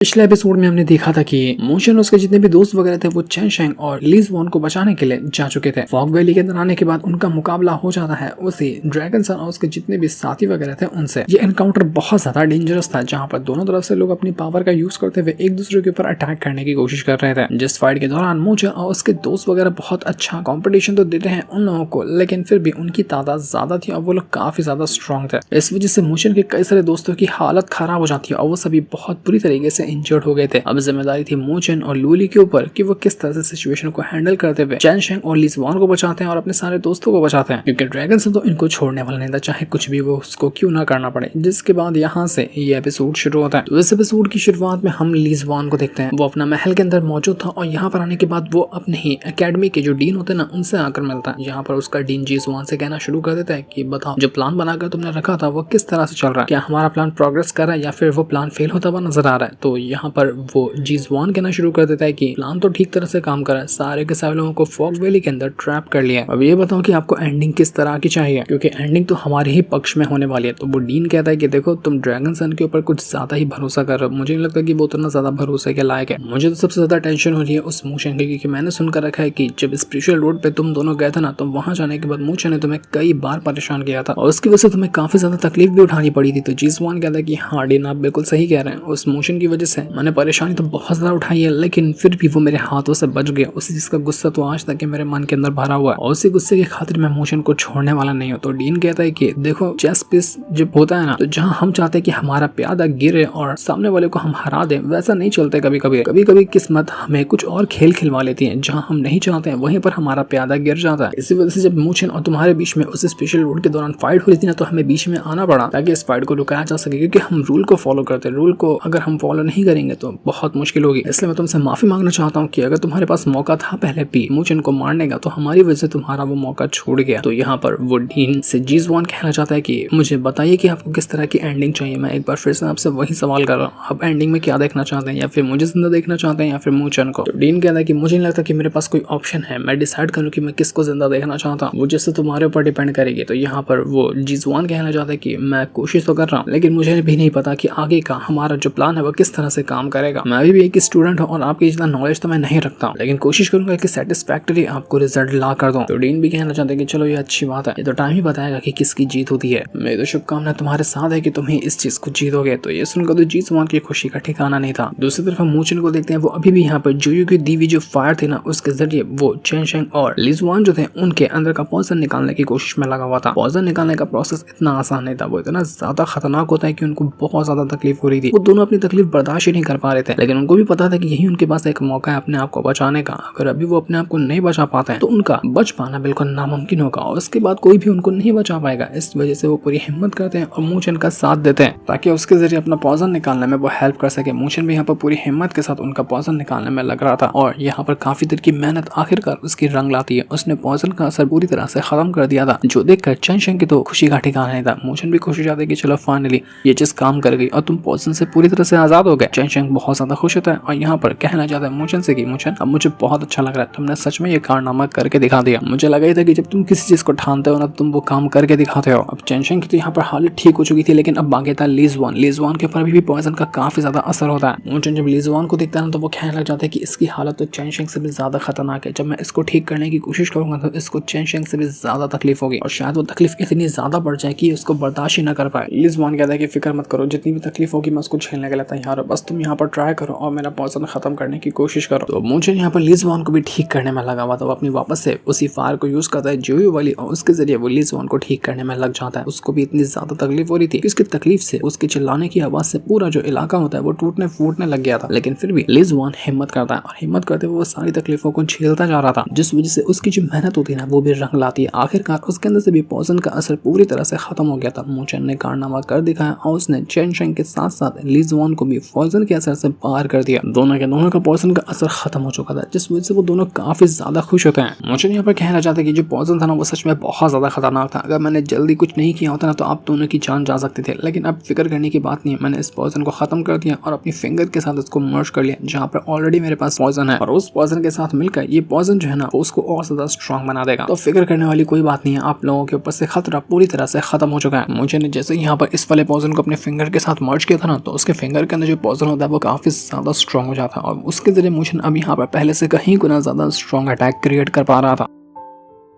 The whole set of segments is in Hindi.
पिछले एपिसोड में हमने देखा था कि मोशन और उसके जितने भी दोस्त वगैरह थे वो चेन शेंग और लीज वॉन को बचाने के लिए जा चुके थे। फॉग वैली के अंदर आने के बाद उनका मुकाबला हो जाता है उसी ड्रैगन सन और उसके जितने भी साथी वगैरह थे उनसे। ये एनकाउंटर बहुत ज्यादा डेंजरस था, जहाँ पर दोनों तरफ से लोग अपनी पावर का यूज करते हुए एक दूसरे के ऊपर अटैक करने की कोशिश कर रहे थे। जिस फाइट के दौरान मोशन और उसके दोस्त वगैरह बहुत अच्छा कॉम्पिटिशन तो देते हैं उन लोगों को, लेकिन फिर भी उनकी तादाद ज्यादा थी और वो लोग काफी ज्यादा स्ट्रॉन्ग थे। इस वजह से मोशन के कई सारे दोस्तों की हालत खराब हो जाती है और वो सभी बहुत बुरी तरीके से इंजर्ड हो गए थे। अब जिम्मेदारी थी मोचन और लूली के ऊपर कि वो किस तरह से सिचुएशन को हैंडल करते हुए चैन शेंग और लीज वॉन को बचाते हैं और अपने सारे दोस्तों को बचाते हैं, क्योंकि ड्रैगन से तो इनको छोड़ने वाला नहीं था, चाहे कुछ भी वो उसको क्यों ना करना पड़े। जिसके बाद यहाँ से ये एपिसोड शुरू होता है। तो इस एपिसोड की शुरुआत में हम लीज वॉन को देखते हैं। वो अपना महल के अंदर मौजूद था और यहाँ पर आने के बाद वो अपने ही एकेडमी के जो डीन होते हैं ना उनसे आकर मिलता है। यहाँ पर उसका डीन जीज वॉन से कहना शुरू कर देता है कि बताओ जो प्लान बनाकर तुमने रखा था वो किस तरह से चल रहा है, क्या हमारा प्लान प्रोग्रेस कर रहा है या फिर वो प्लान फेल होता हुआ नजर आ रहा है। तो यहाँ पर वो जीज वॉन कहना शुरू कर देता है कि प्लान तो ठीक तरह से काम कर रहा है, सारे के सारे लोगों को फॉग वैली के अंदर ट्रैप कर लिया है। अब ये बताओ कि आपको एंडिंग किस तरह की चाहिए, क्योंकि एंडिंग तो हमारे ही पक्ष में होने वाली है। तो वो डीन कहता है कि देखो तुम ड्रैगन सन के ऊपर कुछ ज्यादा ही भरोसा कर रहे हो, मुझे नहीं लगता कि वो उतना ज्यादा भरोसे के लायक है। मुझे तो सबसे ज्यादा टेंशन हो रही है उस मोशन की, क्योंकि मैंने सुनकर रखा है कि जब स्पिरिचुअल रोड पे तुम दोनों गए थे ना, तो वहां जाने के बाद मोशन ने तुम्हें कई बार परेशान किया था और उसकी वजह से तुम्हें काफी ज्यादा तकलीफ भी उठानी पड़ी थी। तो जीज वॉन कहता है कि हाँ डीन आप बिल्कुल सही कह रहे हैं, उस मोशन की वजह से मैंने परेशानी तो बहुत ज्यादा उठाई है, लेकिन फिर भी वो मेरे हाथों से बच गया। उसी चीज का गुस्सा तो आज तक मेरे मन के अंदर भरा हुआ है और उसी गुस्से की खातिर मैं मोशन को छोड़ने वाला नहीं हूँ। तो डीन कहता है कि देखो चेस पीस जब होता है ना, तो जहाँ हम चाहते हैं कि हमारा प्यादा गिरे और सामने वाले को हम हरा दें, वैसा नहीं चलते। कभी कभी किस्मत हमें कुछ और खेल खिलवा लेती है, जहाँ हम नहीं चाहते हैं वहीं पर हमारा प्यादा गिर जाता है। इसी वजह से जब मोशन और तुम्हारे बीच में उस स्पेशल रोड के दौरान फाइट हो रही थी ना, तो हमें बीच में आना पड़ा ताकि इस फाइट को रुकाया जा सके, क्योंकि हम रूल को फॉलो करते हैं। रूल को अगर हम फॉलो नहीं करेंगे तो बहुत मुश्किल होगी। इसलिए मैं तुमसे माफी मांगना चाहता हूँ कि अगर तुम्हारे पास मौका था पहले भी मोशन को मारने का, तो हमारी वजह से तुम्हारा वो मौका छूट गया। तो यहाँ पर वो डीन से जीज वॉन कहना चाहता है कि मुझे बताइए कि आपको किस तरह की एंडिंग चाहिए। मैं एक बार फिर से आपसे वही सवाल कर रहा हूँ, आप एंडिंग में क्या देखना चाहते हैं, या फिर मुझे जिंदा देखना चाहते हैं या फिर मोशन को। तो डीन कहता है कि मुझे नहीं लगता कि मेरे पास कोई ऑप्शन है, मैं डिसाइड करूँ कि मैं किसको जिंदा देखना चाहता हूँ, वो जिससे तुम्हारे ऊपर डिपेंड करेगी। तो यहाँ पर वो जीज वॉन कहना चाहता है कि मैं कोशिश तो कर रहा हूँ, लेकिन मुझे भी नहीं पता कि आगे का हमारा जो प्लान है वो किस तरह से काम करेगा। मैं अभी भी एक स्टूडेंट हूँ और आपकी इतना नॉलेज तो मैं नहीं रखता, लेकिन कोशिश करूंगा कि सेटिस्फैक्टरी आपको रिजल्ट ला कर दूं। तो डीन भी कहना चाहते हैं कि चलो ये अच्छी बात है, ये तो टाइम ही बताएगा कि किसकी जीत होती है। मेरी तो शुभकामना तुम्हारे साथ है कि तुम ही इस चीज को जीतोगे। तो ये सुनकर तो जीज वॉन की खुशी का ठिकाना नहीं था। दूसरी तरफ हम मोचन को देखते हैं, वो अभी भी यहाँ पर जोयू की दी हुई जो फायर थी ना, उसके जरिए वो चेन शेंग और लीज वॉन जो थे उनके अंदर का पॉइजन निकालने की कोशिश में लगा हुआ था। पॉइजन निकालने का प्रोसेस इतना आसान नहीं था, वो इतना ज्यादा खतरनाक होता है कि उनको बहुत ज्यादा तकलीफ हो रही थी। वो दोनों अपनी तकलीफ बर्दाश्त ही नहीं कर पा रहे थे, लेकिन उनको भी पता था कि यही उनके पास एक मौका है अपने आप को बचाने का। अगर अभी वो अपने आप को नहीं बचा पाते हैं तो उनका बच पाना बिल्कुल नामुमकिन होगा और उसके बाद कोई भी उनको नहीं बचा पाएगा। इस वजह से वो पूरी हिम्मत करते हैं और मोशन का साथ देते हैं ताकि उसके जरिए अपना पॉइजन निकालने में वो हेल्प कर सके। मोशन भी यहाँ पर पूरी हिम्मत के साथ उनका पॉइजन निकालने में लग रहा था और यहाँ पर काफी देर की मेहनत आखिरकार उसकी रंग लाती है। उसने पॉइजन का असर पूरी तरह से खत्म कर दिया था, जो देखकर चेन शेंग की तो खुशी का ठिकाना नहीं था। मोशन भी खुश हो जाता है कि चलो फाइनली ये चीज काम कर गई और तुम पॉइजन से पूरी तरह से आजाद हो गए। चेन शेंग बहुत ज्यादा खुश होता है और यहाँ पर कहना चाहता है मोशन से कि मोशन अब मुझे बहुत अच्छा लग रहा है, तुमने सच में ये कारनामा करके दिखा दिया। मुझे लगा ही था कि जब तुम किसी चीज को ठानते हो ना, तुम वो काम करके दिखाते हो। अब चेन शेंग की तो यहाँ पर हालत ठीक हो चुकी थी, लेकिन अब बाकी था लीज वॉन के ऊपर भी पॉइजन का काफी ज्यादा असर होता है। मोशन जब लीज वॉन को देखता है ना, तो वो कहने लग जाता है कि इसकी हालत तो चेन शेंग से भी ज्यादा खतरनाक है। जब मैं इसको ठीक करने की कोशिश करूंगा तो इसको चेन शेंग से भी ज्यादा तकलीफ होगी और शायद वो तकलीफ इतनी ज्यादा बढ़ जाए कि उसको बर्दाश्त ही न कर पाए। लीज वॉन कहता है कि फिक्र मत करो, जितनी भी तकलीफ होगी मैं उसको झेलने के लिए तैयार हूं, बस तुम यहाँ पर ट्राई करो और मेरा पॉइजन खत्म करने की कोशिश करो। तो मोशन यहाँ पर लीज वॉन को भी ठीक करने में लगा हुआ था। वो अपनी वापस से उसी फायर को यूज करता है जोयू वाली और उसके जरिए वो लीज वॉन को ठीक करने में लग जाता है। उसको भी इतनी ज्यादा तकलीफ हो रही थी कि उसकी तकलीफ से, उसके चिल्लाने की आवाज से पूरा जो इलाका होता है वो टूटने फूटने लग गया था। लेकिन फिर भी लीज वॉन हिम्मत करता है और हिम्मत करते हुए वो सारी तकलीफों को झेलता जा रहा था, जिस वजह से उसकी जो मेहनत होती है ना वो भी रंग लाती है। आखिरकार उसके अंदर से भी पॉइजन का असर पूरी तरह से खत्म हो गया था। मोशन ने कारनामा कर दिखाया और उसने चेन शेंग के साथ साथ लीज वॉन को भी पॉइजन के असर से बाहर कर दिया। दोनों का पॉइजन का असर खत्म हो चुका था, जिस वजह से वो दोनों काफी ज्यादा खुश होते हैं। मोशन यहाँ पर कहना चाहते हैं कि जो पॉइजन था ना वो सच में बहुत ज्यादा खतरनाक था। अगर मैंने जल्दी कुछ नहीं किया होता ना तो आप दोनों की जान जा सकते थे, लेकिन अब फिक्र करने की बात नहीं है। मैंने इस पॉइजन को खत्म कर दिया और अपनी फिंगर के साथ इसको मर्ज कर लिया, जहाँ पर ऑलरेडी मेरे पास पॉइजन है और उस पॉइजन के साथ मिलकर ये पॉइजन जो है ना उसको और ज्यादा स्ट्रॉन्ग बना देगा। तो फिक्र करने वाली कोई बात नहीं है, आप लोगों के ऊपर से खतरा पूरी तरह से खत्म हो चुका है। मुझे ने जैसे यहाँ पर इस वाले पॉइजन को अपने फिंगर के साथ मर्ज किया था ना, तो उसके फिंगर के अंदर जो पॉइजन होता है वो काफी ज्यादा स्ट्रॉन्ग हो जाता है और उसके जरिए मुझे अब यहाँ पर पहले से कहीं गुना ज्यादा स्ट्रॉन्ग अटैक क्रिएट कर पा रहा था।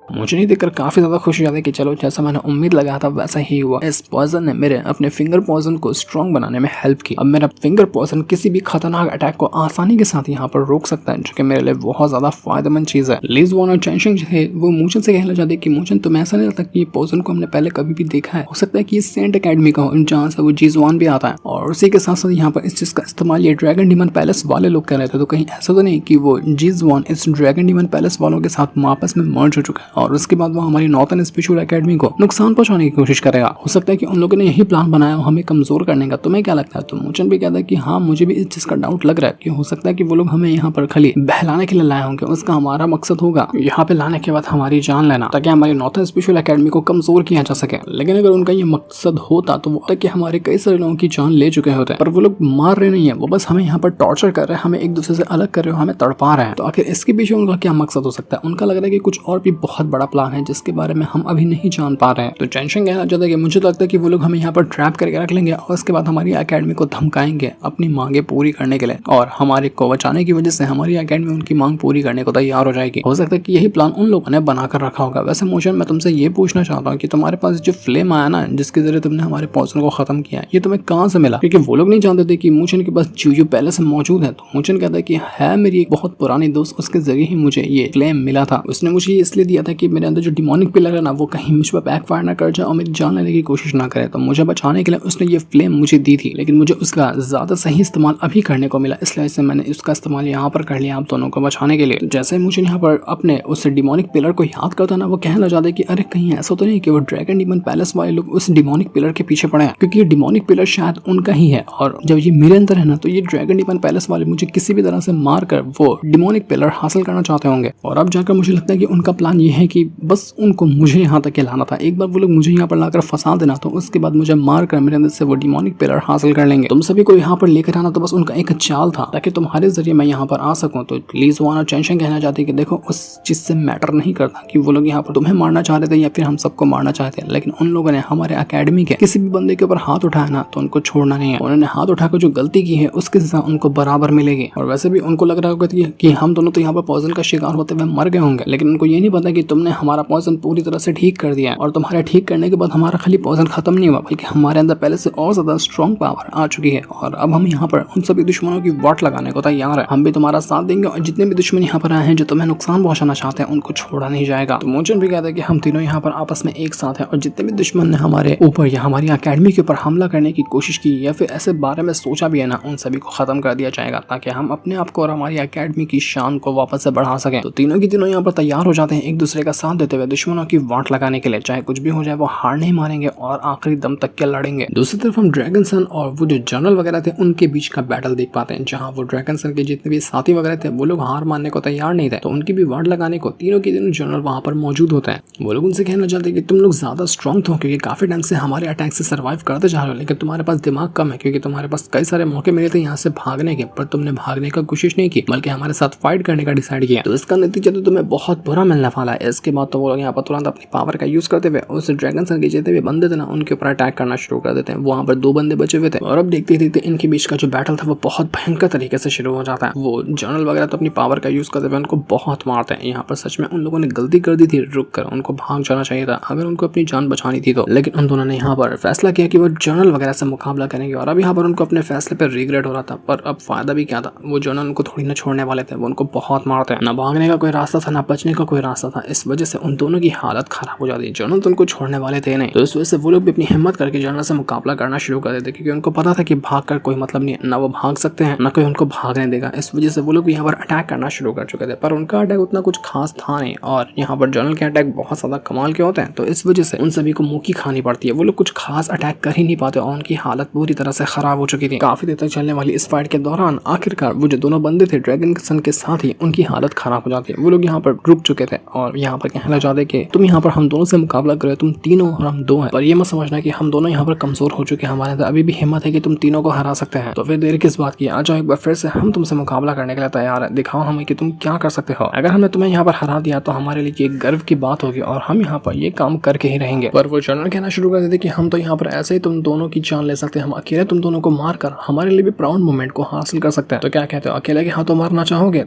मुझे नहीं देखकर काफी ज्यादा खुशी आती कि चलो जैसा मैंने उम्मीद लगाया था वैसा ही हुआ। इस पॉइजन ने मेरे अपने फिंगर पॉइजन को स्ट्रॉन्ग बनाने में हेल्प की। अब मेरा फिंगर पॉइजन किसी भी खतरनाक अटैक को आसानी के साथ यहाँ पर रोक सकता है, जो कि मेरे लिए बहुत ज्यादा फायदेमंद चीज है। लीज वॉन और चैनशिंग जो है वो मुझे से कहना चाहते कि मुझे तुम्हें ऐसा नहीं लगता कि पॉइजन को हमने पहले कभी भी देखा है। हो सकता है कि ये सेंट अकेडमी का हो जहाँ से वो जीजवान भी आता है और उसी के साथ साथ यहाँ पर इस चीज का इस्तेमाल ये ड्रैगन डीमन पैलेस वाले लोग कर रहे थे। तो कहीं ऐसा तो नहीं कि वो जीजवान इस ड्रैगन डीमन पैलेस वालों के साथ आपस में मर्ज हो चुका है और उसके बाद वो हमारी नॉर्थन स्पिरिचुअल एकेडमी को नुकसान पहुंचाने की कोशिश करेगा। हो सकता है कि उन लोगों ने यही प्लान बनाया हो हमें कमजोर करने का। तुम्हें क्या लगता है? तो मुझे भी कहता है कि हाँ मुझे भी इस चीज का डाउट लग रहा है कि हो सकता है कि वो लोग हमें यहाँ पर खाली बहलाने के लिए लाए होंगे। उसका हमारा मकसद होगा यहाँ पे लाने के बाद हमारी जान लेना ताकि हमारी नॉर्थन स्पिरिचुअल एकेडमी को कमजोर किया जा सके। लेकिन अगर उनका ये मकसद होता तो वो कि हमारे कई सारे लोगों की जान ले चुके होते हैं, पर वो लोग मार रहे नहीं है, वो बस हमें यहाँ पर टॉर्चर कर रहे हैं, हमें एक दूसरे से अलग कर रहे हो, हमें तड़पा रहे हैं। तो आखिर इसके पीछे उनका क्या मकसद हो सकता है? उनका लग रहा है कि कुछ और भी बहुत बड़ा प्लान है जिसके बारे में हम अभी नहीं जान पा रहे हैं। तो टेंशन कहना चाहता है कि मुझे लगता है कि वो लोग हमें यहाँ पर ट्रैप करके रख लेंगे और उसके बाद हमारी एकेडमी को धमकाएंगे अपनी मांगे पूरी करने के लिए और हमारे को बचाने की वजह से हमारी एकेडमी उनकी मांग पूरी करने को तैयार हो जाएगी। हो सकता है कि यही प्लान उन लोगों ने बनाकर रखा होगा। वैसे मोशन मैं तुमसे ये पूछना चाहता हूँ कि तुम्हारे पास जो फ्लेम आया ना जिसके जरिए तुमने हमारे पॉइजन को खत्म किया, ये तुम्हें कहाँ से मिला? क्योंकि वो लोग नहीं जानते थे कि मोशन के पास जो पहले से मौजूद है। तो मोशन कहता है कि है मेरी एक बहुत पुरानी दोस्त, उसके जरिए ही मुझे ये फ्लेम मिला था। उसने मुझे इसलिए दिया था कि मेरे अंदर जो डिमोनिक पिलर है ना वो कहीं मुझ पर बैकफायर ना कर जाए और मेरी जान लेने की कोशिश ना करे। तो मुझे बचाने के लिए उसने ये फ्लेम मुझे दी थी, लेकिन मुझे उसका ज्यादा सही इस्तेमाल अभी करने को मिला, इसलिए से मैंने उसका इस्तेमाल यहाँ पर कर लिया आप दोनों को बचाने के लिए। जैसे मुझे यहाँ पर अपने उस डिमोनिक पिलर को याद करता ना वो कहने लग जाता है कि अरे कहीं ऐसा तो नहीं कि वो ड्रैगन डीमन पैलेस वाले लोग उस डिमोनिक पिलर के पीछे पड़े हैं, क्योंकि ये डिमोनिक पिलर शायद उनका ही है और जब ये मेरे अंदर है ना तो ये ड्रैगन डीमन पैलेस वाले मुझे किसी भी तरह से मार कर वो डिमोनिक पिलर हासिल करना चाहते होंगे। और अब जाकर मुझे लगता है कि उनका प्लान ये है कि बस उनको मुझे यहाँ तक लाना था। एक बार वो लोग मुझे यहाँ पर लाकर फंसा देना तो उसके बाद मुझे मार कर मेरे अंदर से वो डिमोनिक पिलर हासिल कर लेंगे। तुम सभी को यहाँ पर लेकर आना तो बस उनका एक चाल था ताकि तुम्हारे जरिए मैं यहाँ पर आ सकूं। तो लीज वॉन और चैनशिंग कहना चाहती है कि देखो उस चीज से मैटर नहीं करता कि वो लोग यहाँ पर तुम्हें मारना चाह रहे थे या फिर हम सबको मारना चाहते हैं, लेकिन उन लोगों ने हमारे एकेडमी के किसी भी बंदे के ऊपर हाथ उठाया ना तो उनको छोड़ना नहीं है। उन्होंने हाथ उठाकर जो गलती की है उसके सजा उनको बराबर मिलेगी। और वैसे भी उनको लग रहा होगा कि हम दोनों तो यहाँ पर पॉइजन का शिकार होते हुए मर गए होंगे, लेकिन उनको ये नहीं पता कि तुमने हमारा पॉइजन पूरी तरह से ठीक कर दिया है और तुम्हारे ठीक करने के बाद हमारा खाली पॉइजन खत्म नहीं हुआ बल्कि हमारे अंदर पहले से और ज्यादा स्ट्रॉन्ग पावर आ चुकी है और अब हम यहाँ पर उन सभी दुश्मनों की वाट लगाने को तैयार है। हम भी तुम्हारा साथ देंगे और जितने भी दुश्मन यहाँ पर आए हैं जो तुम्हें नुकसान पहुंचाना चाहते हैं उनको छोड़ा नहीं जाएगा। तो मोचन भी कहता है कि हम तीनों यहाँ पर आपस में एक साथ हैं और जितने भी दुश्मन ने हमारे ऊपर या हमारी एकेडमी के ऊपर हमला करने की कोशिश की या फिर ऐसे बारे में सोचा भी है ना उन सभी को खत्म कर दिया जाएगा ताकि हम अपने आप को और हमारी एकेडमी की शान को वापस से बढ़ा सकें। तो तीनों की तीनों यहाँ पर तैयार हो जाते हैं एक दूसरे का साथ देते हुए दुश्मनों की वाट लगाने के लिए। चाहे कुछ भी हो जाए वो हार नहीं मानेंगे और आखिरी दम तक के लड़ेंगे। दूसरी तरफ हम ड्रैगन सन और वो जो जनरल वगैरह थे उनके बीच का बैटल देख पाते हैं, जहाँ वो ड्रैगन सन के जितने भी साथी वगैरह थे वो लोग हार मानने को तैयार नहीं थे। तो उनकी भी वाट लगाने को तीनों के तीनों जनरल वहाँ पर मौजूद होते हैं। वो लोग उनसे कहना चाहते हैं कि तुम लोग ज्यादा स्ट्रॉन्ग हो क्योंकि काफी टाइम से हमारे अटैक से सर्वाइव करते जा रहे हो, लेकिन तुम्हारे पास दिमाग कम है क्योंकि तुम्हारे पास कई सारे मौके मिले थे यहाँ से भागने के, पर तुमने भागने का कोशिश नहीं की बल्कि हमारे साथ फाइट करने का डिसाइड किया। तो इसका नतीजा तो तुम्हें बहुत बुरा मिलने वाला है। इसके बाद तो वो लोग यहाँ पर तुरंत अपनी पावर का यूज करते हुए उस ड्रैगन सन के जितने भी बंदे थे ना उनके ऊपर अटैक करना शुरू कर देते हैं। वहाँ पर 2 बंदे बचे हुए थे और अब देखते देखते इनके बीच का जो बैटल था वो बहुत भयंकर तरीके से शुरू हो जाता है। वो जनरल वगैरह तो अपनी पावर का यूज करते हुए उनको बहुत मारते हैं। यहाँ पर सच में उन लोगों ने गलती कर दी थी, रुक कर उनको भाग जाना चाहिए था अगर उनको अपनी जान बचानी थी तो। लेकिन उन दोनों ने यहाँ पर फैसला किया कि वो जनरल वगैरह से मुकाबला करेंगे और अब यहाँ पर उनको अपने फैसले पर रिग्रेट हो रहा था। पर अब फायदा भी क्या था, वो जनरल उनको थोड़ी ना छोड़ने वाले थे, वो उनको बहुत मारते हैं। ना भागने का कोई रास्ता था ना बचने का कोई रास्ता था। इस वजह से उन दोनों की हालत खराब हो जाती है। जनरल तो उनको छोड़ने वाले थे नहीं, तो इस वजह से वो लोग भी अपनी हिम्मत करके जनरल से मुकाबला करना शुरू कर देते क्योंकि उनको पता था कि भाग कर कोई मतलब नहीं है, ना वो भाग सकते हैं ना कोई उनको भागने देगा। इस वजह से वो लोग यहाँ पर अटैक करना शुरू कर चुके थे, पर उनका अटैक उतना कुछ खास था नहीं और यहाँ पर जनरल के अटैक बहुत ज्यादा कमाल के होते हैं। तो इस वजह से उन सभी को मुंह की खानी पड़ती है। वो लोग कुछ खास अटैक कर ही नहीं पाते और उनकी हालत पूरी तरह से खराब हो चुकी थी। काफी देर तक चलने वाली इस फाइट के दौरान आखिरकार वो जो दोनों बंदे थे ड्रैगन सन के साथ ही उनकी हालत खराब हो जाती है। वो लोग यहाँ पर रुक चुके थे और यहाँ यहाँ पर कहना चाहते कि तुम यहाँ पर हम दोनों से मुकाबला करो, तुम तीनों और हम दो हैं, पर ये मत समझना कि हम दोनों यहाँ पर कमजोर हो चुके हैं, हमारे अंदर अभी भी हिम्मत है कि तुम तीनों को हरा सकते हैं। तो फिर देर किस बात की, आ जाओ एक बार फिर से, हम तुमसे मुकाबला करने के लिए तैयार है, दिखाओ हमें कि तुम क्या कर सकते हो। अगर हमने तुम्हें यहाँ पर हरा दिया तो हमारे लिए एक गर्व की बात होगी और हम यहाँ पर ये काम करके ही रहेंगे। पर वो जनरल कहना शुरू कर देते कि हम तो यहाँ पर ऐसे ही तुम दोनों की जान ले सकते हैं, हम अकेले तुम दोनों को मार कर हमारे लिए भी प्राउड मोमेंट को हासिल कर सकते हैं। तो क्या कहते हो, अकेले के हाथों मारना चाहोगे?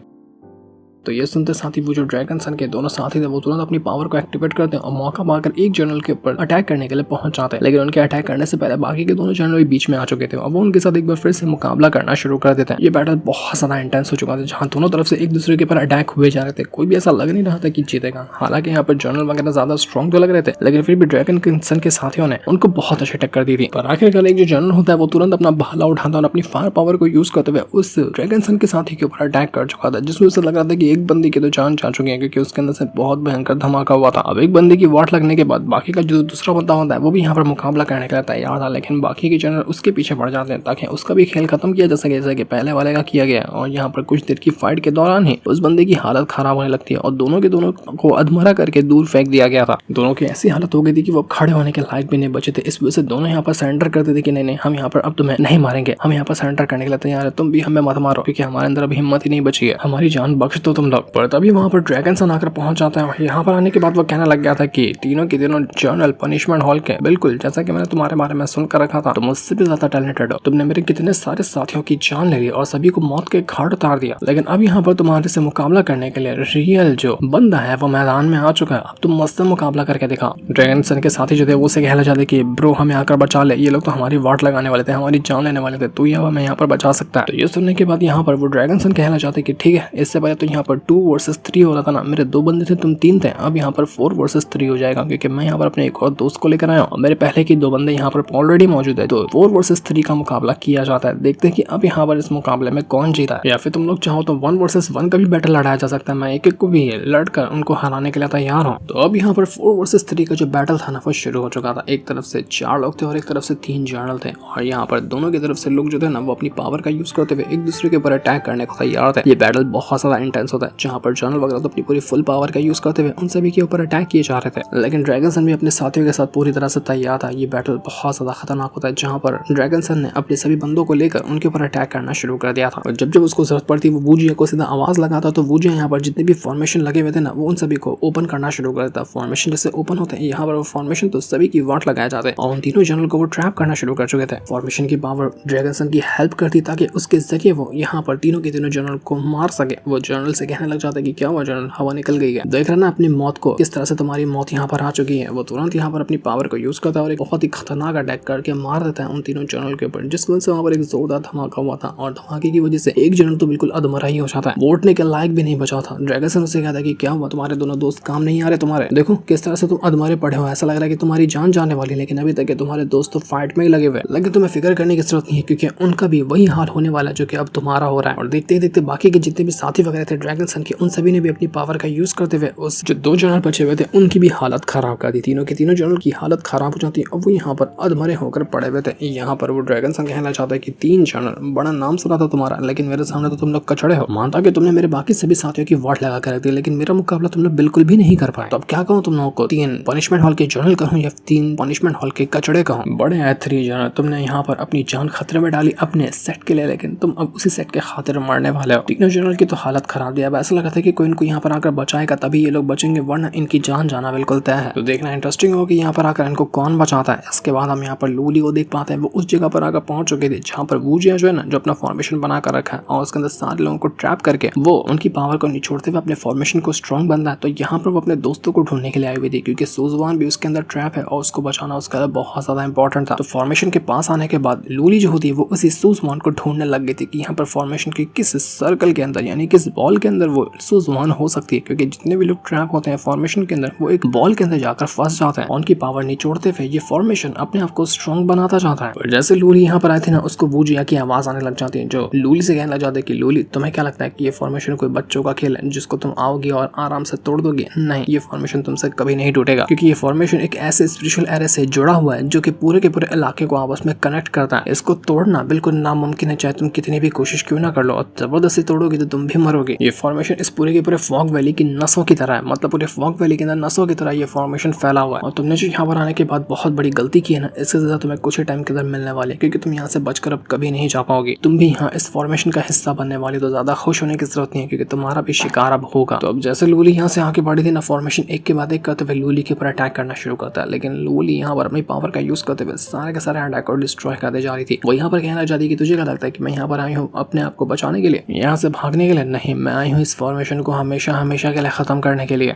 तो ये सुनते साथ ही वो जो ड्रैगन सन के दोनों साथी थे वो तुरंत अपनी पावर को एक्टिवेट करते हैं और मौका पाकर एक जनरल के ऊपर अटैक करने के लिए पहुंच जाते हैं। लेकिन उनके अटैक करने से पहले बाकी के दोनों जनरल भी बीच में आ चुके थे और वो उनके साथ एक बार फिर से मुकाबला करना शुरू कर देते हैं। ये बैटल बहुत ज्यादा इंटेंस हो चुका था, जहाँ दोनों तरफ से एक दूसरे के ऊपर अटैक हुए जा रहे थे। कोई भी ऐसा लग नहीं रहा था कि जीतेगा। हालांकि यहाँ पर जनरल वगैरह ज्यादा स्ट्रॉन्ग तो लग रहे थे, लेकिन फिर भी ड्रैगन सन के साथियों ने उनको बहुत अच्छी टक्कर दी थी। पर आखिरकार एक जो जनरल होता है वो तुरंत अपना भाला उठाता और अपनी फायर पावर को यूज करते हुए उस ड्रैगन सन के साथी के ऊपर अटैक कर चुका था, जिसमें उसे लग रहा था कि एक बंदी की तो जान जा चुकी है, क्योंकि उसके अंदर से बहुत भयंकर धमाका हुआ था। अब एक बंदे की वाट लगने के बाद बाकी का जो दूसरा बंदा होता है वो भी यहाँ पर मुकाबला करने के लिए तैयार था, लेकिन बाकी के जनरल उसके पीछे पड़ जाते हैं ताकि उसका भी खेल खत्म किया जा सके, जैसे कि पहले वाले का किया गया। और यहाँ पर कुछ देर की फाइट के दौरान ही उस बंदे की हालत खराब होने लगती है और दोनों के दोनों को अधमरा करके दूर फेंक दिया गया था। दोनों की ऐसी हालत हो गई थी कि वो खड़े होने के लायक भी नहीं बचे थे। इस वजह से दोनों यहाँ पर सरेंडर करते थे कि नहीं, हम यहाँ पर अब तुम्हें नहीं मारेंगे, हम यहाँ पर सरेंडर करने के लिए तैयार है, तुम भी हमें मत मारो, क्योंकि हमारे अंदर अभी हिम्मत ही नहीं बची है, हमारी जान बख्श दो तुम लोग। पर तभी वहाँ पर ड्रैगन सन आकर पहुंच जाता है। यहाँ पर आने के बाद वो कहने लग गया था कि तीनों के तीनों जनरल पनिशमेंट हॉल के बिल्कुल जैसा कि मैंने तुम्हारे बारे में सुनकर रखा था, तुम मुझसे भी ज्यादा टैलेंटेड हो, तुमने मेरे कितने सारे साथियों की जान ले ली और सभी को मौत के घाट उतार दिया, लेकिन अब यहाँ पर तुम्हारे से मुकाबला करने के लिए रियल जो बंदा है वो मैदान में आ चुका है, अब तुम मुझसे मुकाबला करके दिखाओ। ड्रैगन सन के साथी जो थे वो से कहना चाहते कि ब्रो हमें आकर बचा ले, ये लोग तो हमारी वाट लगाने वाले थे, हमारी जान लेने वाले थे, तू हमें यहाँ पर बचा सकता है। तो ये सुनने के बाद यहाँ पर वो ड्रैगन सन कहना चाहते कि ठीक है, इससे पहले तो यहाँ पर 2 वर्सेस 3 हो रहा था ना, मेरे 2 बंदे थे, तुम 3 थे, अब यहाँ पर 4 वर्सेस 3 हो जाएगा, क्योंकि मैं यहाँ पर अपने एक और दोस्त को लेकर आया हूँ, मेरे पहले के 2 बंदे यहाँ पर ऑलरेडी मौजूद है, तो 4 वर्सेस 3 का मुकाबला किया जाता है। देखते हैं कि अब यहाँ पर इस मुकाबले में कौन जीता है, या फिर तुम लोग चाहो तो 1 वर्सेस 1 का भी बैटल लड़ाया जा सकता है, मैं एक को भी लड़कर उनको हराने के लिए तैयार हूँ। तो अब यहाँ पर 4 वर्सेस 3 का जो बैटल था ना वो शुरू हो चुका था। एक तरफ से 4 लोग थे और एक तरफ से 3 जनरल थे, और यहाँ पर दोनों की तरफ से लोग जो थे ना वो अपनी पावर का यूज करते हुए एक दूसरे के ऊपर अटैक करने को तैयार थे। ये बैटल बहुत ज्यादा इंटेंस होता है, जहाँ पर जनरल वगैरह तो अपनी पूरी फुल पावर का यूज करते हुए उन सभी के ऊपर अटैक किए जा रहे थे, लेकिन ड्रैगन सन भी अपने साथियों के साथ पूरी तरह से तैयार था। ये बैटल बहुत ज्यादा खतरनाक होता है, जहाँ पर ड्रैगन सन ने अपने सभी बंदों को लेकर उनके ऊपर अटैक करना शुरू कर दिया था, और जब जब उसको जरूरत पड़ती वो वूजिया को सीधा आवाज लगाता तो वूजिया यहाँ पर जितने भी फॉर्मेशन लगे हुए थे ना वो उन सभी को ओपन करना शुरू कर देता। फॉर्मेशन जैसे ओपन होते हैं यहाँ पर वो फॉर्मेशन तो सभी की वाट लगाए जाते हैं, और उन तीनों जनरल को वो ट्रैप करना शुरू कर चुके थे। फॉर्मेशन की पावर ड्रैगन सन की हेल्प करती ताकि उसके जरिए वो यहाँ पर तीनों के तीनों जनरल को मार सके। वो जनरल से कहने लग जाता है कि क्या हुआ जनरल, हवा निकल गई है, देख रहा ना अपनी मौत को, किस तरह से तुम्हारी मौत यहाँ पर आ चुकी है। वो तुरंत यहाँ पर अपनी पावर को यूज करता है और एक बहुत ही खतरनाक अटैक करके मार देता है उन तीनों जनरल के ऊपर, जिस वजह से वहाँ पर एक जोरदार धमाका हुआ था, और धमाके की वजह से एक जनरल तो बिल्कुल अधमरा ही हो जाता है, वोटने के लायक भी नहीं बचा था। ड्रैगन सन उसे कहता है कि क्या हुआ, तुम्हारे दोनों दोस्त काम नहीं आ रहे तुम्हारे, देखो किस तरह से तुम अधमरे पड़े हो, ऐसा लग रहा है कि तुम्हारी जान जाने वाली, लेकिन अभी तक तुम्हारे दोस्त तो फाइट में ही लगे हुए, लेकिन तुम्हें फिक्र करने की जरूरत नहीं है, क्योंकि उनका भी वही हाल होने वाला है जो कि अब तुम्हारा हो रहा है। और देखते ही देखते बाकी के जितने भी साथी वगैरह थे ड्रैगन सन के, उन सभी ने भी अपनी पावर का यूज करते हुए उस जो 2 जनरल बचे हुए थे उनकी भी हालत खराब कर दी। तीनों के तीनों जनरल की हालत खराब हो जाती है और वो यहाँ पर अधमरे होकर पड़े हुए थे। यहाँ पर वो ड्रैगन सन कहना चाहता है कि 3 जनरल, बड़ा नाम सुना था तुम्हारा, लेकिन मेरे सामने तो तुम लोग कचड़े हो। मानता कि तुमने मेरे बाकी सभी साथियों की वाट लगा कर रख दी, लेकिन मेरा मुकाबला तुम लोग बिल्कुल भी नहीं कर पाए। तो अब क्या कहूँ तुम लोगों को, 3 पनिशमेंट हॉल के जनरल कहूँ या 3 पनिशमेंट हॉल के कचड़े कहूँ? बड़े आए 3 जनरल, तुमने यहाँ पर अपनी जान खतरे में डाली अपने सेट के लिए, लेकिन तुम अब उसी सेट के खातिर मरने वाले हो। तीनों जनरल की तो हालत खराब दिया, ऐसा लगा था कि कोई इनको यहाँ पर आकर बचाएगा तभी ये लोग बचेंगे, वरना इनकी जान जाना बिल्कुल तय है। तो देखना इंटरेस्टिंग हो कि यहाँ पर आकर इनको कौन बचाता है। इसके बाद हम यहाँ पर लूली को देख पाते हैं, वो उस जगह पर आकर पहुंच चुके थे जहाँ पर वूजिया जो है ना जो अपना फॉर्मेशन बना कर रखा है और उसके अंदर सारे लोगों को ट्रैप करके वो उनकी पावर को निचोड़ते हुए अपने फॉर्मेशन को स्ट्रॉन्ग बनता है। तो यहाँ पर वो अपने दोस्तों को ढूंढने के लिए आई हुई थी, क्योंकि सूजवान भी उसके अंदर ट्रैप है और उसको बचाना उसका लिए बहुत ज्यादा इंपॉर्टेंट था। तो फॉर्मेशन के पास आने के बाद लूली जो होती है वो उसी सूजवान को ढूंढने लग गई थी कि यहाँ पर फॉर्मेशन के किस सर्कल के अंदर यानी किस बॉल के अंदर वो सूजवान हो सकती है, क्योंकि जितने भी लोग ट्रैप होते हैं फॉर्मेशन के अंदर वो एक बॉल के अंदर जाकर फंस जाते हैं। उनकी पावर निचोड़ते हुए ये फॉर्मेशन अपने आप को स्ट्रॉन्ग बनाता जाता है। और जैसे लूली यहाँ पर आई थी ना उसको वूजिया की आवाज आने लग जाती है, जो लूली से कहने लग जाते हैं कि लूली तुम्हें क्या लगता है कि ये फॉर्मेशन कोई बच्चों का खेल है जिसको तुम आओगी और आराम से तोड़ दोगे? नहीं, ये फॉर्मेशन तुमसे कभी नहीं टूटेगा, क्योंकि ये फॉर्मेशन एक ऐसे स्पिरिचुअल एरे से जुड़ा हुआ है जो कि पूरे के पूरे इलाके को आपस में कनेक्ट करता है। इसको तोड़ना बिल्कुल नामुमकिन है, चाहे तुम कितनी भी कोशिश क्यों ना कर लो, और जबरदस्ती तोड़ोगे तो तुम भी मरोगे। ये फॉर्मेशन इस पूरे के पूरे फॉग वैली की नसों की तरह है, मतलब पूरे फॉग वैली के अंदर नसों की तरह ये फॉर्मेशन फैला हुआ है। और तुमने जो यहाँ पर आने के बाद बहुत बड़ी गलती की है ना, इससे ज्यादा तुम्हें कुछ ही टाइम के अंदर मिलने वाली है, क्योंकि तुम यहाँ से बचकर अब कभी नहीं जा पाओगी। तुम भी यहाँ इस फॉर्मेशन का हिस्सा बनने वाली, तो ज्यादा खुश होने की जरूरत नहीं है, क्योंकि तुम्हारा भी शिकार अब होगा। तो अब जैसे लूली यहाँ से आगे बढ़ी थी ना, फॉर्मेशन एक के बाद एक करते हुए लूली के ऊपर अटैक करना शुरू करता है। लेकिन लूली यहाँ पर अपनी पावर का यूज करते हुए सारे के सारे अटैक को डिस्ट्रॉय करते जा रही थी। वो यहाँ पर कहना चाहती कि तुझे क्या लगता है कि मैं यहाँ पर आई हूँ अपने आप को बचाने के लिए, यहाँ से भागने के लिए? नहीं, मैं आई हूँ इस फॉर्मेशन को हमेशा हमेशा के लिए खत्म करने के लिए।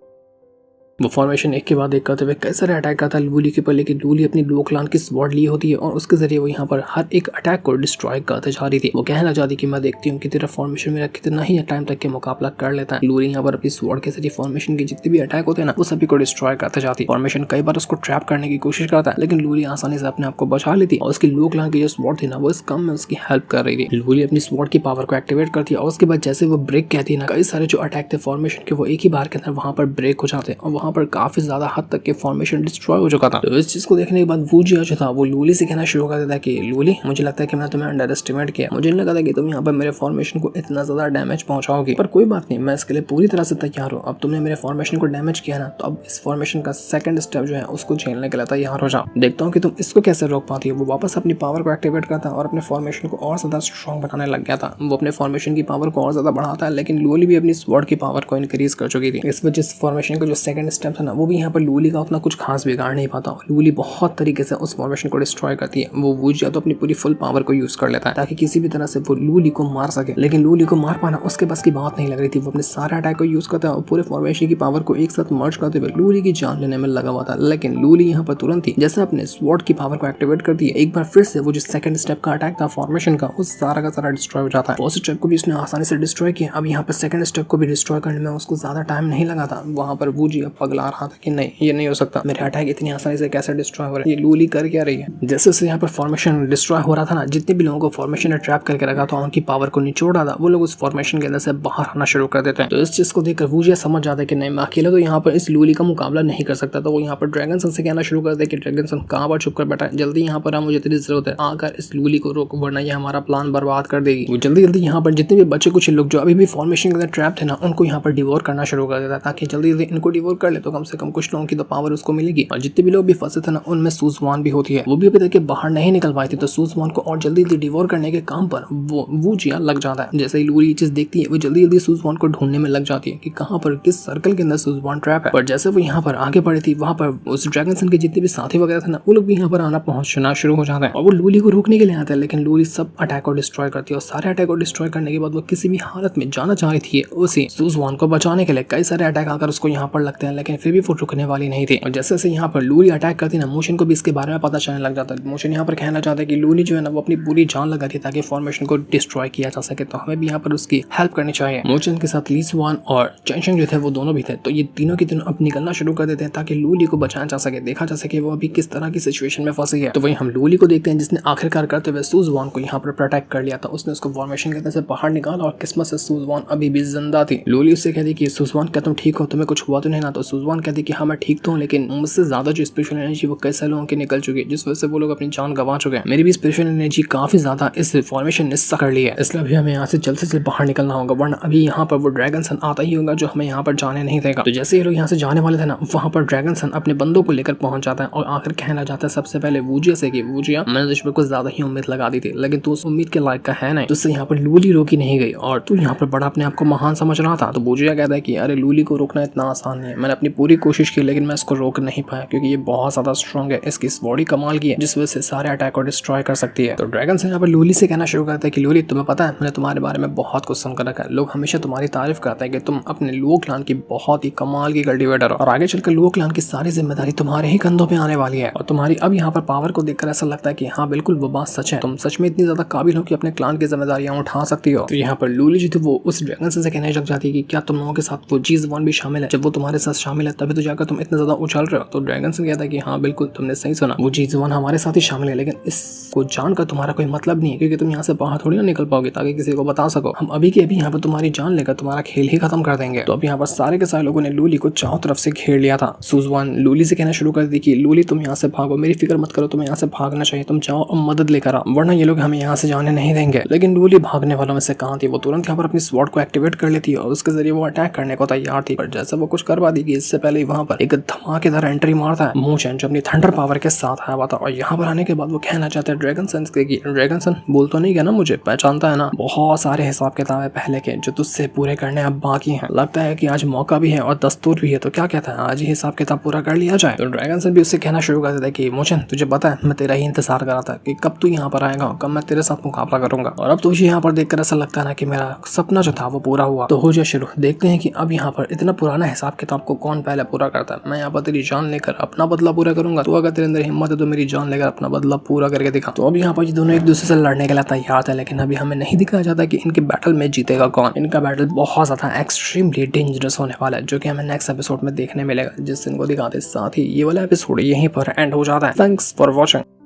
वो फॉर्मेशन एक के बाद एक करते हुए कई सारे अटैक करता है लूली के ऊपर, लेकिन लूली अपनी लो क्लान की स्वॉर्ड ली होती है और उसके जरिए वो यहाँ पर हर एक अटैक को डिस्ट्रॉय करते जा रही थी। वो कहना चाहती कि मैं देखती हूँ कि तेरा फॉर्मेशन मेरा कितना ही टाइम तक के मुकाबला कर लेता है। लूली यहाँ पर अपनी स्वॉर्ड के जरिए फॉर्मेशन के जितने भी अटैक होते हैं ना, वो सभी को डिस्ट्रॉय करते जाती है। फॉर्मेशन कई बार उसको ट्रैप करने की कोशिश करता है, लेकिन लूली आसानी से अपने आप को बचा लेती और उसकी लो क्लान की जो स्वॉर्ड थी ना, वो इस काम में उसकी हेल्प कर रही थी। लूली अपनी स्वॉर्ड की पावर को एक्टिवेट करती है और उसके बाद जैसे वो ब्रेक कहती है ना, कई सारे जो अटैक थे फॉर्मेशन के वो एक ही बार के अंदर वहां पर ब्रेक हो जाते हैं और वहां पर काफी ज्यादा हद तक के फॉर्मेशन डिस्ट्रॉय हो चुका था। तो इस चीज को देखने के बाद वुजिया जो था वो लूली से कहना शुरू कर देता है कि लूली, मुझे लगता है कि मैंने तुम्हें अंडर एस्टिमेट किया, मुझे नहीं लगा था कि तुम यहाँ पर मेरे फॉर्मेशन को इतना ज्यादा डैमेज पहुंचाओगी, पर कोई बात नहीं, मैं इसके लिए पूरी तरह से तैयार हूँ। अब तुमने मेरे फॉर्मेशन को डैमेज किया ना, तो अब इस फॉर्मेशन का सेकंड स्टेप जो है उसको झेलने के लिए तैयार हो जाओ। देखता हूँ कि तुम इसको कैसे रोक पाती हो। वो वापस अपनी पावर को एक्टिवेट करता है और अपने फॉर्मेशन को और ज्यादा स्ट्रॉन्ग बनाने लग गया था। वो अपने फॉर्मेशन की पावर को और ज्यादा बढ़ाता है, लेकिन लूली भी अपनी स्वॉर्ड की पावर को इंक्रीज कर चुकी थी। इस वजह से फॉर्मेशन का जो सेकंड स्टेप था ना, वो भी यहाँ पर लूली का उतना कुछ खास बिगाड़ नहीं पाता। लूली बहुत तरीके से उस फॉर्मेशन को डिस्ट्रॉय करती है। वो वुजिया तो अपनी पूरी फुल पावर को यूज कर लेता है ताकि किसी भी तरह से वो लूली को मार सके, लेकिन लूली को मार पाना उसके बस की बात नहीं लग रही थी। वो अपने सारे अटैक को यूज करता है और पूरे फॉर्मेशन की पावर को एक साथ मर्ज करते हुए लूली की जान लेने में लगा हुआ था। लेकिन लूली यहाँ पर तुरंत ही जैसे अपने स्वॉर्ड की पावर को एक्टिवेट करती है, एक बार फिर से वो जो सेकंड स्टेप का अटैक था फॉर्मेशन का, उस सारा का सारा डिस्ट्रॉय हो जाता है। फर्स्ट स्टेप को भी उसने आसानी से डिस्ट्रॉय किया। अब यहाँ पर सेकंड स्टेप को भी डिस्ट्रॉय करने में उसको ज्यादा टाइम नहीं लगा था। वहां पर वुजिया पगला रहा था कि नहीं, ये नहीं हो सकता, मेरे अटैक इतनी आसानी से कैसे डिस्ट्रॉय हो रहा है, ये लूली कर क्या रही है। जैसे जैसे यहाँ पर फॉर्मेशन डिस्ट्रॉय हो रहा था ना, जितने भी लोगों को फॉर्मेशन ने ट्रैप करके रखा था, उनकी पावर को निचोड़ रहा था, वो लोग उस फॉर्मेशन के अंदर से बाहर आना शुरू कर देते हैं। तो इस चीज को देखकर वुजिया समझ जाता है कि नहीं, मैं अकेला तो यहाँ पर इस लूली का मुकाबला नहीं कर सकता। तो वो यहाँ पर ड्रैगन सन से कहना शुरू कर दे कि ड्रैगन सन कहाँ पर छुप कर बैठा है, जल्दी यहाँ पर आ, मुझे तेरी जरूरत है, आकर इस लूली को रोक, वरना ये हमारा प्लान बर्बाद कर देगी। वो जल्दी जल्दी यहाँ पर जितने भी बच्चे कुछ लोग जो अभी भी फॉर्मेशन के अंदर ट्रैप थे ना, उनको यहाँ पर डिवोर करना शुरू कर देता, ताकि जल्दी जल्दी इनको डिवोर कर ले तो कम से कम कुछ लोगों की तो पावर उसको मिलेगी। और जितने भी लोग भी फंसे थे ना, उनमें सूजवान भी होती है, वो भी अभी तक बाहर नहीं निकल पाई थी। तो सूजवान को और जल्दी जल्दी डिवोर करने के काम पर वो वुजिया लग जाता है। जैसे ही लूली ये चीज देखती है, वो जल्दी जल्दी सूजवान को ढूंढने में लग जाती है कि कहाँ पर किस सर्कल के अंदर सूजवान ट्रैप है। पर जैसे वो यहाँ पर आगे बढ़ी थी, वहाँ पर उस ड्रैगन सन के जितने भी साथी वगैरह थे ना, वो लोग भी यहाँ पर आना पहुंचना शुरू हो जाते हैं और वो लूली को रोकने के लिए आते हैं। लेकिन लूली सब अटैक को डिस्ट्रॉय करती है और सारे अटैक को डिस्ट्रॉय करने के बाद वो किसी भी हालत में जाना चाह रही थी उसी सूजवान को बचाने के लिए। कई सारे अटैक आकर उसको यहाँ पर लगते हैं, लेकिन फिर भी वो रुकने वाली नहीं थी। और जैसे जैसे यहाँ पर लूली अटैक करती ना, मोशन को भी इसके बारे में पता चलने लग जाता है। मोशन यहाँ पर कहना चाहता है कि लूली जो है ना, वो अपनी पूरी जान लगा थी ताकि फॉर्मेशन को डिस्ट्रॉय किया जा सके, तो हमें भी यहाँ पर उसकी हेल्प करनी चाहिए। मोशन के साथ लीसवान और चैनशंग जो थे वो दोनों भी थे, तो ये तीनों की तीनों अब निकलना शुरू कर देते हैं ताकि लूली को बचाया जा सके, देखा जा सके वो अभी किस तरह की सिचुएशन में फंसी है। तो वही हम लूली को देखते हैं जिसने आखिरकार करते हुए सूजवान को यहाँ पर प्रोटेक्ट कर लिया था। उसने उसको फॉर्मेशन के अंदर से बाहर निकाला और किस्मत से सूजवान अभी भी जिंदा थी। लूली उससे कहती कि सूजवान क्या तुम ठीक हो, तुम्हें कुछ हुआ तो नहीं ना? तो सूजवान कहती कि हाँ मैं ठीक तो हूँ, लेकिन मुझसे ज्यादा जो स्पेशल एनर्जी वो कई लोगों की निकल चुकी है, जिस वजह से वो लोग अपनी जान गंवा चुके हैं। मेरी भी स्पेशल एनर्जी काफी ज्यादा इस फॉर्मेशन ने कर ली है, इसलिए अभी हमें यहाँ से जल्द से जल्द बाहर निकलना होगा, वरना अभी यहाँ पर वो ड्रैगन सन आता ही होगा जो हमें यहाँ पर जाने नहीं देगा। तो जैसे ही लोग यहाँ से जाने वाले थे ना, वहाँ पर ड्रैगन सन अपने बंदों को लेकर पहुंच जाता है और आखिर कहना चाहता है सबसे पहले वुजिया से कि वुजिया, मैंने तुझ पर कुछ ज्यादा ही उम्मीद लगा दी थी, लेकिन तू उस उम्मीद के लायक का है नहीं, तुझसे यहाँ पर लूली रोकी नहीं गई और तू यहाँ पर बड़ा अपने आप को महान समझ रहा था। तो वुजिया कहता है कि अरे लूली को रोकना इतना आसान नहीं है, मैंने अपनी पूरी कोशिश की, लेकिन मैं इसको रोक नहीं पाया क्योंकि ये बहुत ज्यादा स्ट्रॉन्ग है, इसकी बॉडी कमाल की है, जिस वजह से सारे अटैक को डिस्ट्रॉय कर सकती है। तो ड्रैगन सन यहाँ पर लूली से कहना शुरू करता है कि लूली, तुम्हें पता है मैंने तुम्हारे बारे में बहुत कुछ सुनकर रखा है, लोग हमेशा तुम्हारी तारीफ करते हैं कि तुम अपने लो क्लान की बहुत ही कमाल की कल्टीवेटर हो और आगे चलकर लो क्लान की सारी जिम्मेदारी तुम्हारे ही कंधों पे आने वाली है। और तुम्हारी अब यहाँ पर पावर को देखकर ऐसा लगता है कि हाँ बिल्कुल वो बात सच है, तुम सच में इतनी ज्यादा काबिल हो कि अपने क्लान की जिम्मेदारियां उठा सकती हो। तो यहाँ पर लूली जो थी वो उस ड्रैगन सन से कहने लग जाती है कि क्या तुम लोगों के साथ वो G1 भी शामिल है? जब वो तुम्हारे साथ शामिल है, तभी तो जाकर तुम इतना ज्यादा उछल रहे हो। तो ड्रैगनसन कहता है कि हाँ बिल्कुल तुमने सही सुना, वो जीजवान हमारे साथ ही शामिल है, लेकिन इसको जानकर तुम्हारा कोई मतलब नहीं है, क्योंकि तुम यहाँ से बाहर थोड़ी ना निकल पाओगे ताकि किसी को बता सको। हम अभी के अभी यहाँ पर तुम्हारी जान लेकर तुम्हारा खेल ही खत्म कर देंगे। तो अब यहाँ पर सारे के सारे लोगों ने लूली को चारों तरफ से घेर लिया था। सुजवान लूली से कहना शुरू कर दी कि लूली तुम यहाँ से भागो, मेरी फिक्र मत करो, तुम्हें यहाँ से भागना चाहिए, तुम जाओ और मदद लेकर आओ, वरना ये लोग हमें यहाँ से जाने नहीं देंगे। लेकिन लूली भागने वालों में से कहाँ थी, वो तुरंत यहाँ पर अपनी स्वॉर्ड को एक्टिवेट कर लेती है और उसके जरिए वो अटैक करने को तैयार थी। पर जैसा वो कुछ कर पाती कि इससे पहले वहाँ पर एक धमाकेदार एंट्री मारता है मूचेन, जो अपनी थंडर पावर के साथ आया हुआ था। और यहाँ पर आने के बाद वो कहना चाहता है ड्रैगनसन से कि ड्रैगनसन बोल तो नहीं गया ना, मुझे पहचानता है ना, बहुत सारे हिसाब किताब है पहले के जो तुझसे पूरे करने अब बाकी हैं, लगता है कि आज मौका भी है और दस्तूर भी है, तो क्या कहता है आज ही हिसाब किताब पूरा कर लिया जाए। तो ड्रैगनसन भी उससे कहना शुरू कर देता है कि मूचेन तुझे पता है मैं तेरा ही इंतजार कर रहा था कि कब तू यहाँ पर आएगा, कब मैं तेरे साथ मुकाबला करूंगा, और अब तुझे यहाँ पर देखकर ऐसा लगता है ना कि मेरा सपना जो था वो पूरा हुआ। तो हो जाए शुरू, देखते हैं कि अब यहाँ पर इतना पुराना हिसाब किताब को कौन पहले पूरा करता है। मैं यहाँ पर तेरी जान लेकर अपना बदला पूरा करूंगा, तो अगर तेरे अंदर हिम्मत है तो मेरी जान लेकर अपना बदला पूरा करके दिखा। तो अब यहाँ पर ये दोनों एक दूसरे से लड़ने के लिए तैयार थे, लेकिन अभी हमें नहीं दिखाया जाता कि इनके बैटल में जीतेगा कौन। इनका बैटल बहुत ज्यादा एक्सट्रीमली डेंजरस होने वाला है, जो कि हमें नेक्स्ट एपिसोड में देखने मिलेगा, जिससे इनको दिखाते। साथ ही ये वाला एपिसोड यहीं पर एंड हो जाता है। Thanks for watching.